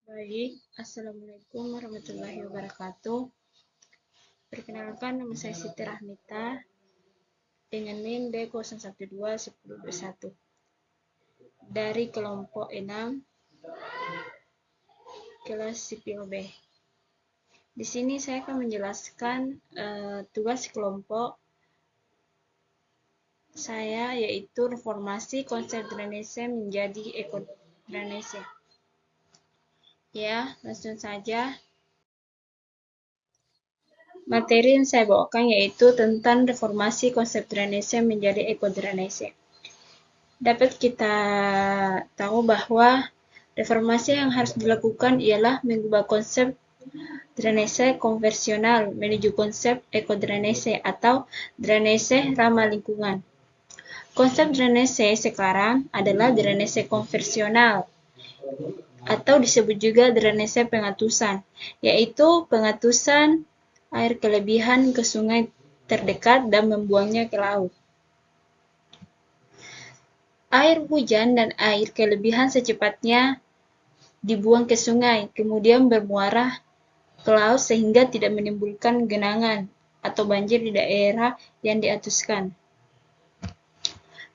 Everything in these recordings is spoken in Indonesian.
Baik, Assalamualaikum warahmatullahi wabarakatuh. Perkenalkan, nama saya Siti Rahmita dengan NIM D0121021 dari kelompok 6 kelas sipil B. Di sini saya akan menjelaskan tugas kelompok saya, yaitu reformasi konsep drainase menjadi ekodrainase. Ya, langsung saja. Materi yang saya bawakan yaitu tentang reformasi konsep drainase menjadi ekodrainase. Dapat kita tahu bahwa reformasi yang harus dilakukan ialah mengubah konsep drainase konvensional menuju konsep ekodrainase atau drainase ramah lingkungan. Konsep drainase sekarang adalah drainase konvensional atau disebut juga drainase pengatusan, yaitu pengatusan air kelebihan ke sungai terdekat dan membuangnya ke laut. Air hujan dan air kelebihan secepatnya dibuang ke sungai, kemudian bermuara ke laut sehingga tidak menimbulkan genangan atau banjir di daerah yang diatuskan.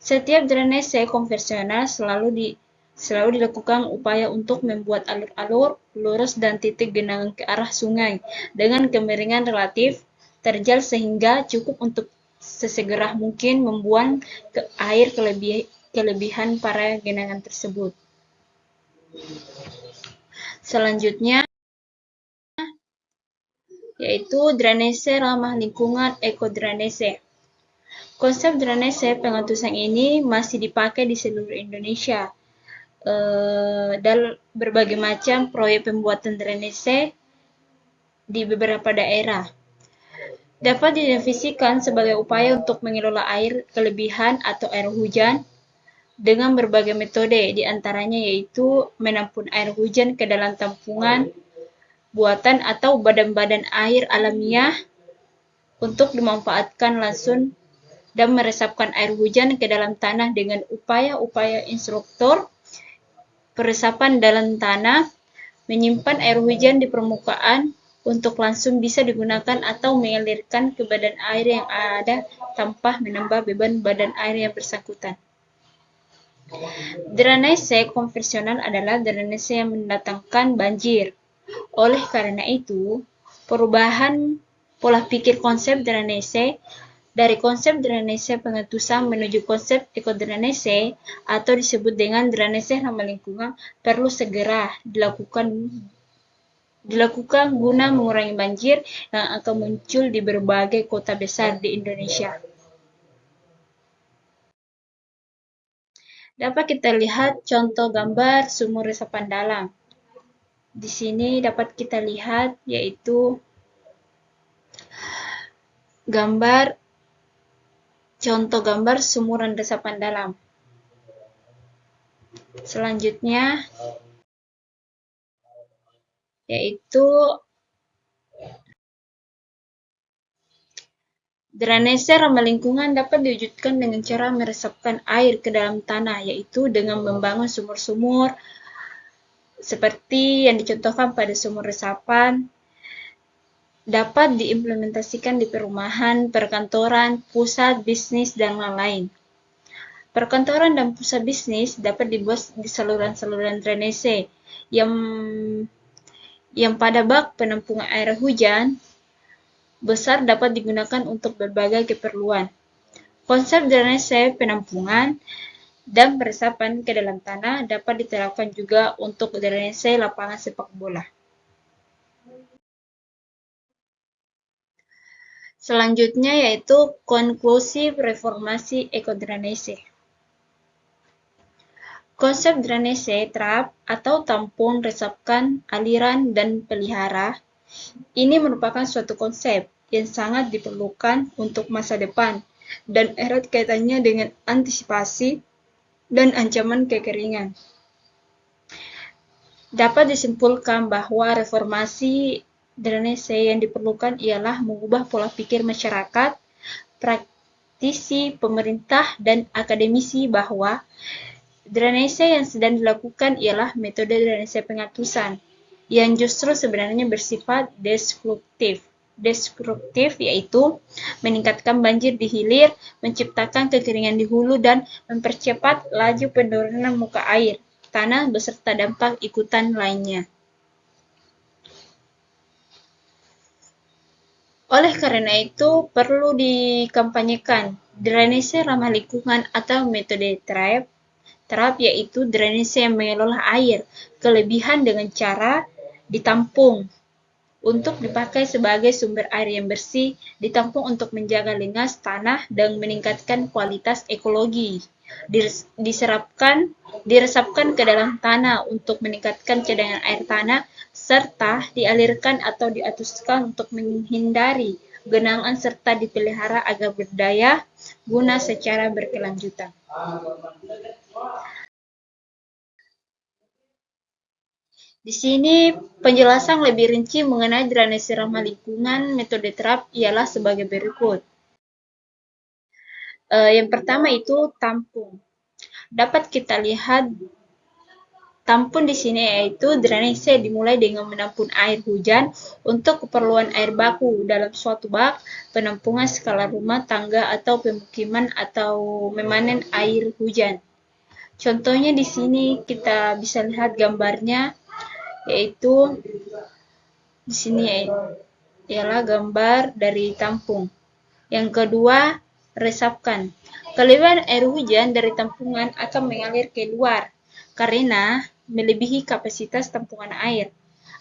Setiap drainase konvensional selalu dilakukan upaya untuk membuat alur-alur lurus dan titik genangan ke arah sungai dengan kemiringan relatif terjal sehingga cukup untuk sesegera mungkin membuang ke air kelebihan para genangan tersebut. Selanjutnya yaitu drainase ramah lingkungan ekodrainase. Konsep drainase pengatusan ini masih dipakai di seluruh Indonesia dalam berbagai macam proyek pembuatan drainase di beberapa daerah. Dapat didefinisikan sebagai upaya untuk mengelola air kelebihan atau air hujan dengan berbagai metode, di antaranya yaitu menampung air hujan ke dalam tampungan buatan atau badan-badan air alamiah untuk dimanfaatkan langsung dan meresapkan air hujan ke dalam tanah dengan upaya-upaya instruktur peresapan dalam tanah, menyimpan air hujan di permukaan untuk langsung bisa digunakan atau mengalirkan ke badan air yang ada tanpa menambah beban badan air yang bersangkutan. Drainase konvensional adalah drainase yang mendatangkan banjir. Oleh karena itu, perubahan pola pikir konsep drainase dari konsep drainase pengatusan menuju konsep ekodrainase atau disebut dengan drainase ramah lingkungan perlu segera dilakukan guna mengurangi banjir yang akan muncul di berbagai kota besar di Indonesia. Dapat kita lihat contoh gambar sumur resapan dalam. Di sini dapat kita lihat yaitu contoh gambar sumur resapan dalam. Selanjutnya yaitu drainase ramah lingkungan dapat diwujudkan dengan cara meresapkan air ke dalam tanah, yaitu dengan membangun sumur-sumur seperti yang dicontohkan pada sumur resapan. Dapat diimplementasikan di perumahan, perkantoran, pusat bisnis, dan lain-lain. Perkantoran dan pusat bisnis dapat dibuat di saluran-saluran drainase yang pada bak penampungan air hujan besar dapat digunakan untuk berbagai keperluan. Konsep drainase penampungan dan peresapan ke dalam tanah dapat diterapkan juga untuk drainase lapangan sepak bola. Selanjutnya yaitu konklusi reformasi ekodrainase. Konsep drainase trap atau tampung, resapkan, aliran, dan pelihara ini merupakan suatu konsep yang sangat diperlukan untuk masa depan dan erat kaitannya dengan antisipasi dan ancaman kekeringan. Dapat disimpulkan bahwa reformasi drainase yang diperlukan ialah mengubah pola pikir masyarakat, praktisi, pemerintah, dan akademisi bahwa drainase yang sedang dilakukan ialah metode drainase pengatusan yang justru sebenarnya bersifat destruktif. Destruktif yaitu meningkatkan banjir di hilir, menciptakan kekeringan di hulu, dan mempercepat laju penurunan muka air tanah beserta dampak ikutan lainnya. Oleh karena itu, perlu dikampanyekan drainase ramah lingkungan atau metode terap yaitu drainase yang mengelola air kelebihan dengan cara ditampung untuk dipakai sebagai sumber air yang bersih, ditampung untuk menjaga lingas tanah dan meningkatkan kualitas ekologi. Diresapkan ke dalam tanah untuk meningkatkan cadangan air tanah, serta dialirkan atau diatuskan untuk menghindari genangan serta dipelihara agar berdaya guna secara berkelanjutan. Di sini penjelasan lebih rinci mengenai drainase ramah lingkungan metode terap ialah sebagai berikut. Yang pertama itu tampung. Dapat kita lihat tampung di sini yaitu drainase dimulai dengan menampung air hujan untuk keperluan air baku dalam suatu bak penampungan skala rumah tangga atau pemukiman atau memanen air hujan. Contohnya di sini kita bisa lihat gambarnya yaitu di sini ialah gambar dari tampung. Yang kedua, resapkan. Kelebihan air hujan dari tampungan akan mengalir keluar karena melebihi kapasitas tampungan air.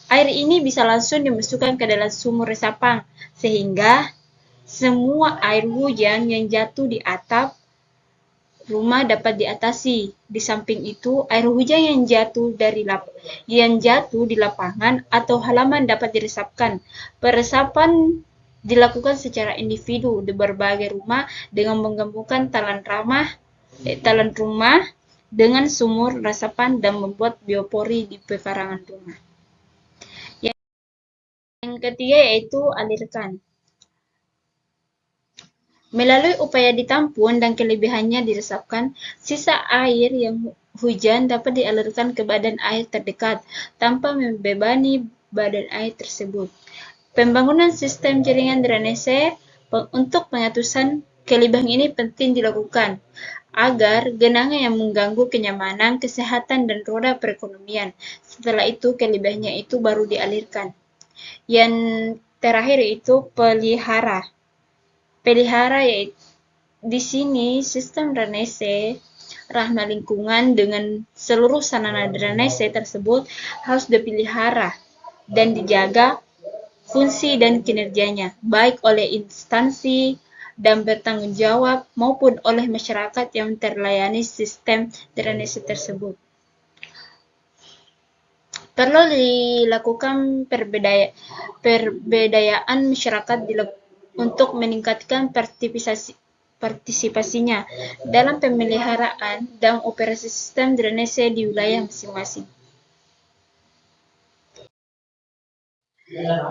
Air ini bisa langsung dimasukkan ke dalam sumur resapan, sehingga semua air hujan yang jatuh di atap rumah dapat diatasi. Di samping itu, air hujan yang jatuh di lapangan atau halaman dapat diresapkan. Peresapan dilakukan secara individu di berbagai rumah dengan menggabungkan talan rumah dengan sumur resapan dan membuat biopori di pekarangan rumah. Yang ketiga yaitu alirkan. Melalui upaya ditampung dan kelebihannya diresapkan, sisa air yang hujan dapat dialirkan ke badan air terdekat tanpa membebani badan air tersebut. Pembangunan sistem jaringan drainase untuk pengatusan kelebihan ini penting dilakukan agar genangan yang mengganggu kenyamanan, kesehatan, dan roda perekonomian. Setelah itu, kelebihannya itu baru dialirkan. Yang terakhir itu pelihara. Pelihara yaitu di sini sistem drainase ramah lingkungan dengan seluruh sarana drainase tersebut harus dipelihara dan dijaga fungsi dan kinerjanya, baik oleh instansi dan bertanggung jawab maupun oleh masyarakat yang terlayani sistem drainase tersebut. Perlu dilakukan perbedaan masyarakat untuk meningkatkan partisipasinya dalam pemeliharaan dan operasi sistem drainase di wilayah masing-masing.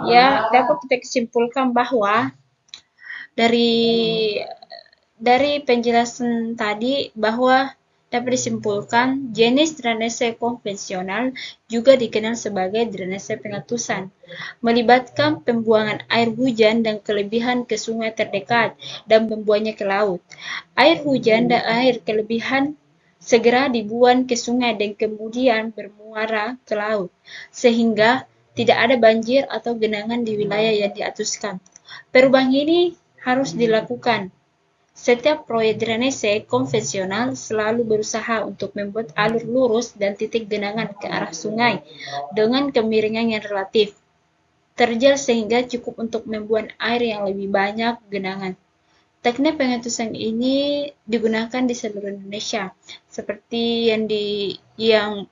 Ya, dapat kita simpulkan bahwa dari penjelasan tadi bahwa dapat disimpulkan jenis drainase konvensional juga dikenal sebagai drainase pengatusan, melibatkan pembuangan air hujan dan kelebihan ke sungai terdekat dan membuangnya ke laut. Air hujan dan air kelebihan segera dibuang ke sungai dan kemudian bermuara ke laut, sehingga tidak ada banjir atau genangan di wilayah yang diatuskan. Perubahan ini harus dilakukan. Setiap proyek drainase konvensional selalu berusaha untuk membuat alur lurus dan titik genangan ke arah sungai dengan kemiringan yang relatif terjal sehingga cukup untuk membuang air yang lebih banyak genangan. Teknik pengatusan ini digunakan di seluruh Indonesia, seperti yang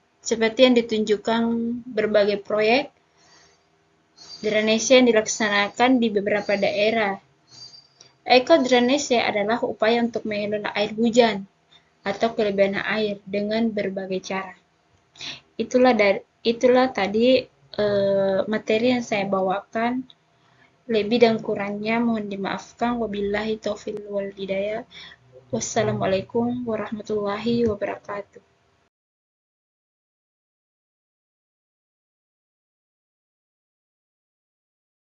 ditunjukkan berbagai proyek drainase yang dilaksanakan di beberapa daerah. Ekodrainase adalah upaya untuk mengelola air hujan atau kelebihan air dengan berbagai cara. Itulah tadi materi yang saya bawakan. Lebih dan kurangnya mohon dimaafkan. Wabillahi taufiq wal hidayah. Wassalamualaikum warahmatullahi wabarakatuh.